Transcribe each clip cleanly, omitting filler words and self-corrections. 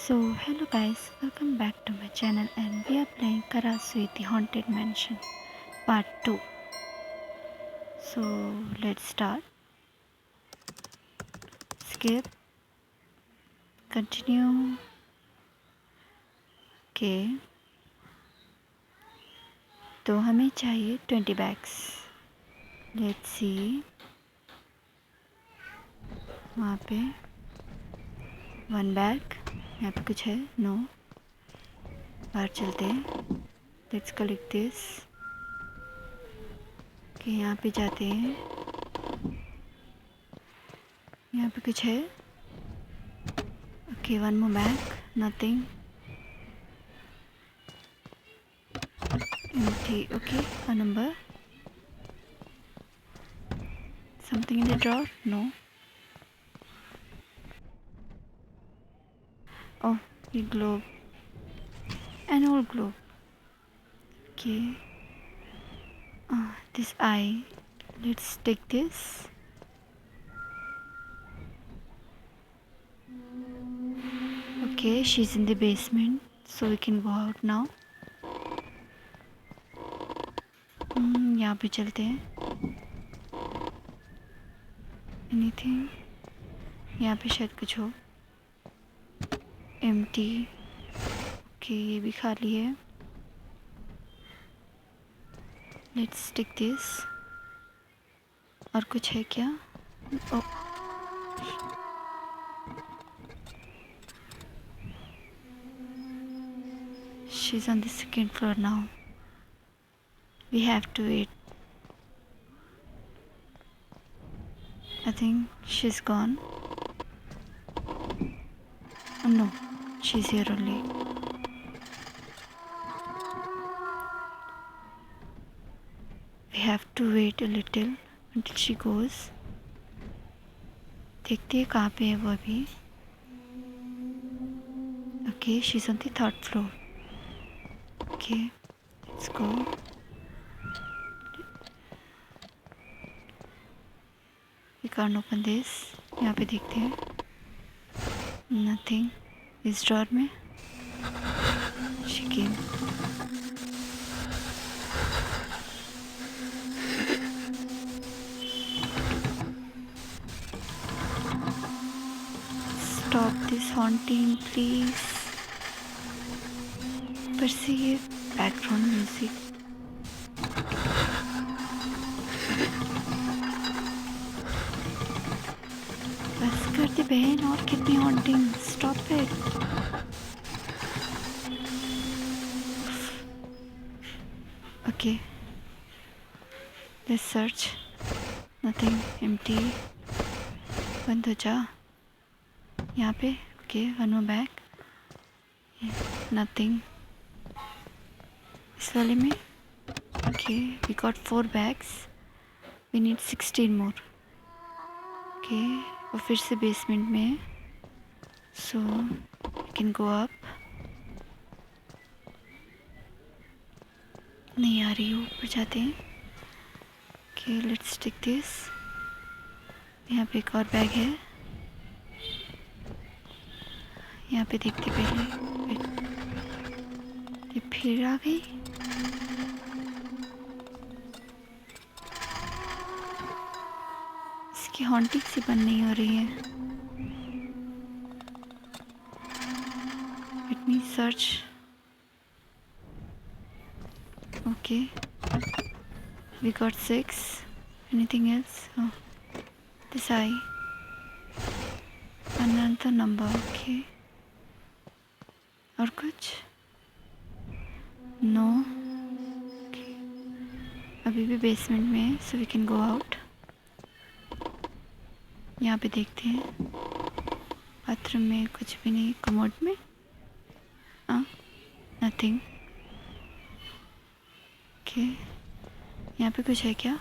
So hello guys, welcome back to my channel and we are playing Karasu the Haunted Mansion part 2. So let's start. Skip, continue. Okay. तो हमें चाहिए 20 bags. Let's see. वहाँ पे 1 bag. यहाँ पे कुछ है? नो. बाहर चलते हैं. Let's collect this. ओके, यहाँ पे जाते हैं. यहाँ पे कुछ है? Okay, 1 more bag. Nothing. Empty. Okay, a number. Something in the drawer? No. Oh, a globe. An old globe. Okay. This eye. Let's take this. Okay, she's in the basement, so we can go out now. यहाँ पे चलते हैं. Anything? यहाँ पे शायद कुछ हो. Empty. Okay, ये भी खाली है. Let's take this. और कुछ है क्या? Oh. She's on the second floor now. We have to wait. I think she's gone. Oh, no, she's here only. We have to wait a little until she goes. देखते हैं कहाँ पे है वो अभी. Okay, she's on the 3rd floor. Okay, let's go. We can't open this. यहाँ पे देखते हैं. Nothing. इस drawer में. She came. Stop this haunting, please. Perceive background music. बस कर दे बहन, और कितनी haunting. Stop it. Okay. Let's search. Nothing. Empty. बंद हो जा. यहाँ पे. Okay, 1 more bag. Nothing. इस वाले में. Okay, we got 4 bags. We need 16 more. Okay, और फिर से बेसमेंट में है. So we can go up. नहीं आ रही हो, ऊपर जाते हैं. Okay, let's take this. यहाँ पे एक और बैग है. यहाँ पे देखते पहले. ये फिर आ गई. इसकी हॉन्टिंग सी बंद नहीं हो रही है. Let me search. Okay, we got 6. Anything else? Oh, this eye. Another number. Okay. और कुछ? No. Okay. अभी भी बेसमेंट में है, so we can go out. यहाँ पे देखते हैं. बाथरूम में कुछ भी नहीं. कमोड में नथिंग. ओके, यहाँ पे कुछ है क्या?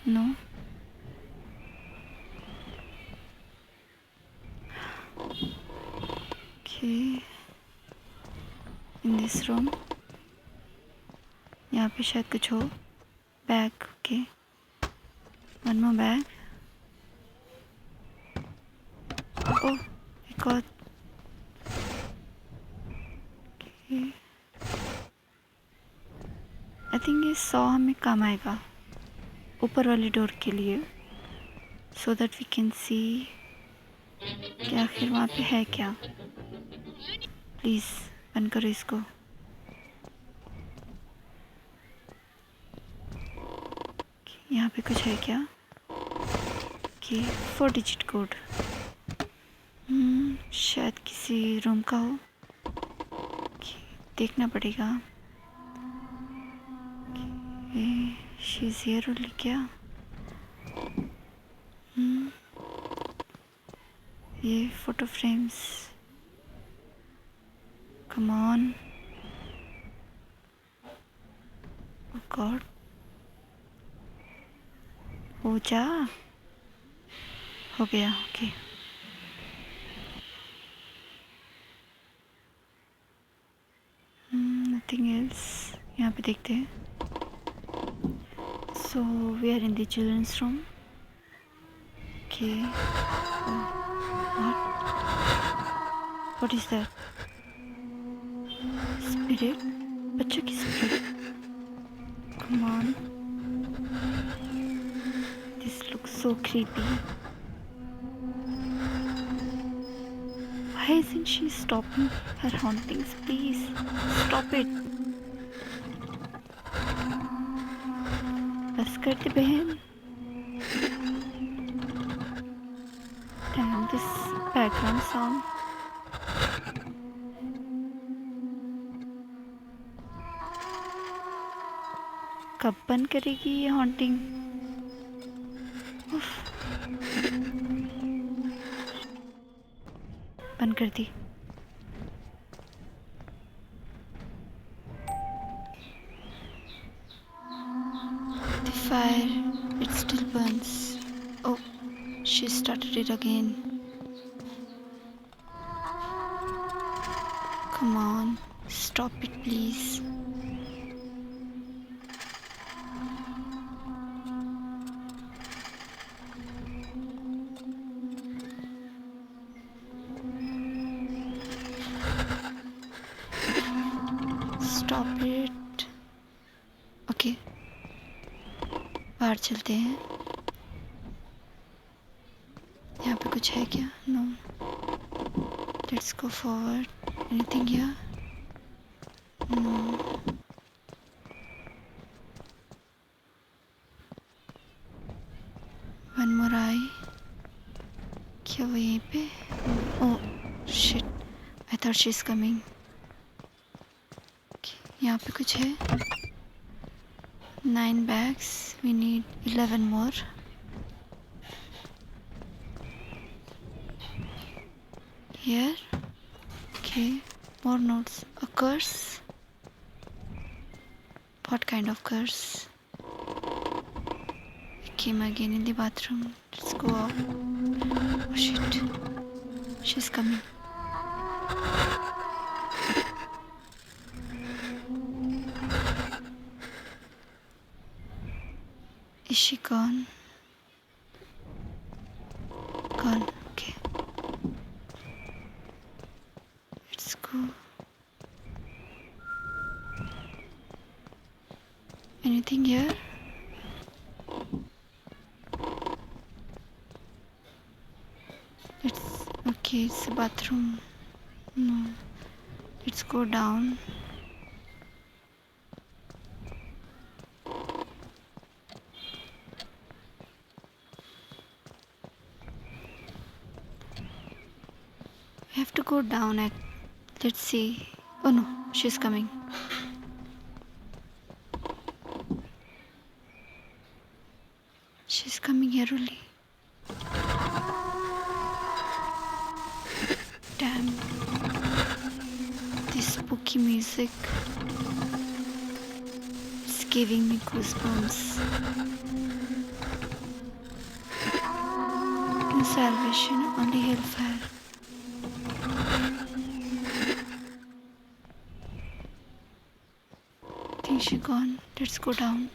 No. Okay, in this room. यहाँ पे शायद कुछ हो. Bag. Okay, 1 more bag. Oh, एक और. थिंक ये 100 हमें काम आएगा ऊपर वाली डोर के लिए, so that we can see कि आखिर वहाँ पे है क्या। प्लीज़ बंद करो इसको। यहाँ पे कुछ है क्या? कि 4 डिजिट कोड शायद किसी रूम का हो, देखना पड़ेगा। शी इज़ हियर ओनली क्या? ये photo frames, come on, oh God, हो जा, हो गया, ओके। Nothing else. यहाँ पे देखते हैं। So we are in the children's room. Okay, what is that? Spirit? बच्चों की spirit? Come on, this looks so creepy. Why isn't she stopping her hauntings? Please stop it. बस कर दे बहन। Damn this background sound. कब बंद करेगी ये haunting? बंद कर दी। The fire, it still burns. Oh, she started it again. Come on, stop it please. Stop it. Okay, बाहर चलते हैं। यहाँ पे कुछ है क्या? No. Let's go forward. Anything here? No. One more eye. क्या वो यहीं पे? Oh shit. I thought she's coming. यहाँ पे कुछ है? 9 bags. We need 11 more. Here. Okay. More notes. A curse. What kind of curse? We came again in the bathroom. Let's go out. Oh shit. She's coming. Is she gone? Gone. Okay. Let's go. Anything here? Okay, it's a bathroom. No. Let's go down. We have to go down at. Let's see. Oh no, she's coming. She's coming here only. Damn. This spooky music. It's giving me goosebumps. No salvation, only hellfire. Think she gone. Let's go down.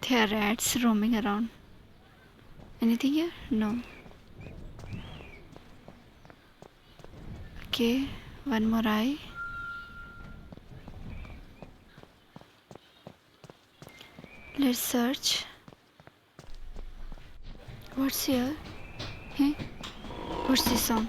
There are rats roaming around. Anything here? No. Okay, one more eye. Let's search. What's here? Hey, what's this sound?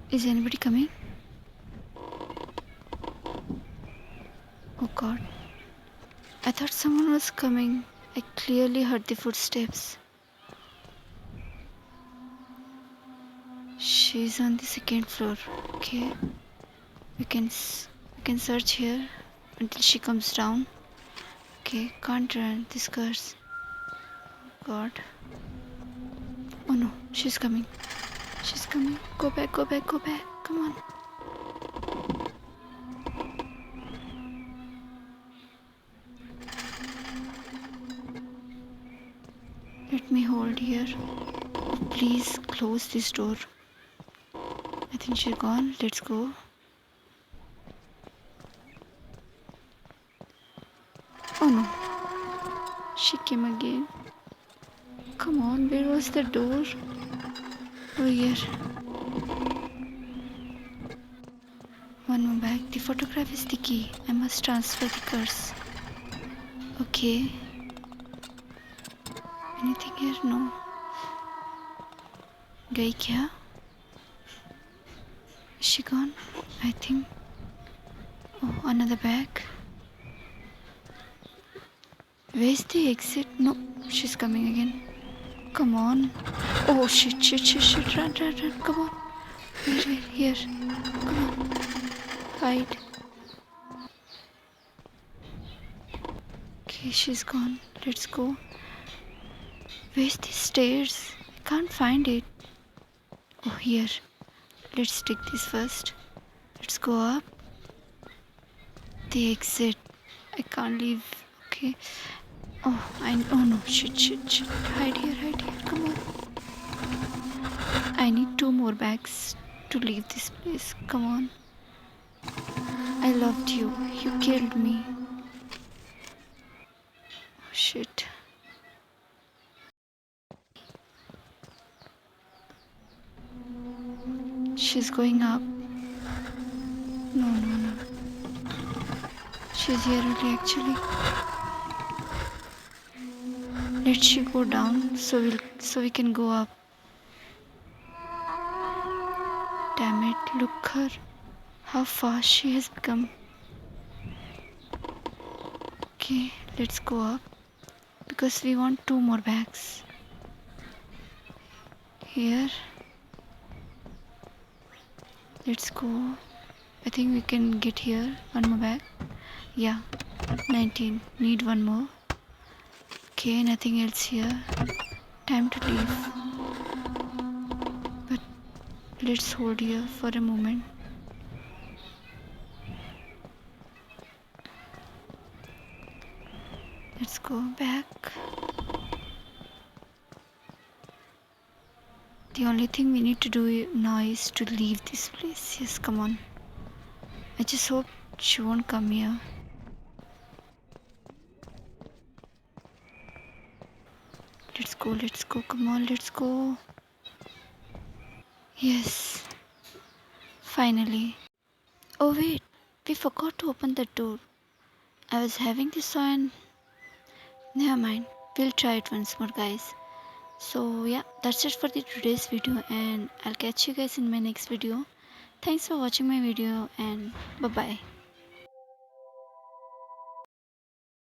Is anybody coming? Oh god. I thought someone was coming. I clearly heard the footsteps. She's on the second floor. Okay. We can search here until she comes down. Okay, can't run. This curse. God. Oh no, she's coming. She's coming. Go back, go back, go back. Come on. Let me hold here. Please close this door. I think she's gone. Let's go. Oh no. She came again. Come on, where was the door? Oh, here. One more back. The photograph is the key. I must transfer the curse. Okay. Anything here? No. गई क्या? Is she gone? I think. Oh, another bag. Where's the exit? No, she's coming again. Come on. Oh shit, shit, shit, shit. Run, run, run. Come on. Where? Here. Come on. Hide. Okay, she's gone. Let's go. Where's the stairs? I can't find it. Oh, here. Let's take this first. Let's go up. The exit. I can't leave. Okay. Oh no. Shit, shit, shit. Hide here, hide here. Come on. I need 2 more bags to leave this place. Come on. I loved you. You killed me. Oh, shit. She's going up. No, no, no. She's here only actually. Let she go down so we can go up. Damn it, look her. How fast she has become. Okay, let's go up. Because we want 2 more bags. Here. Let's go. I think we can get here. 1 more bag. Yeah. 19. Need 1 more. Okay, nothing else here. Time to leave. But let's hold here for a moment. Let's go back. The only thing we need to do now is to leave this place. Yes, come on. I just hope she won't come here. Let's go, come on, let's go. Yes. Finally. Oh wait, we forgot to open the door. I was having this sign. Never mind. We'll try it once more, guys. So yeah, that's it for the today's video, and I'll catch you guys in my next video. Thanks for watching my video, and bye bye.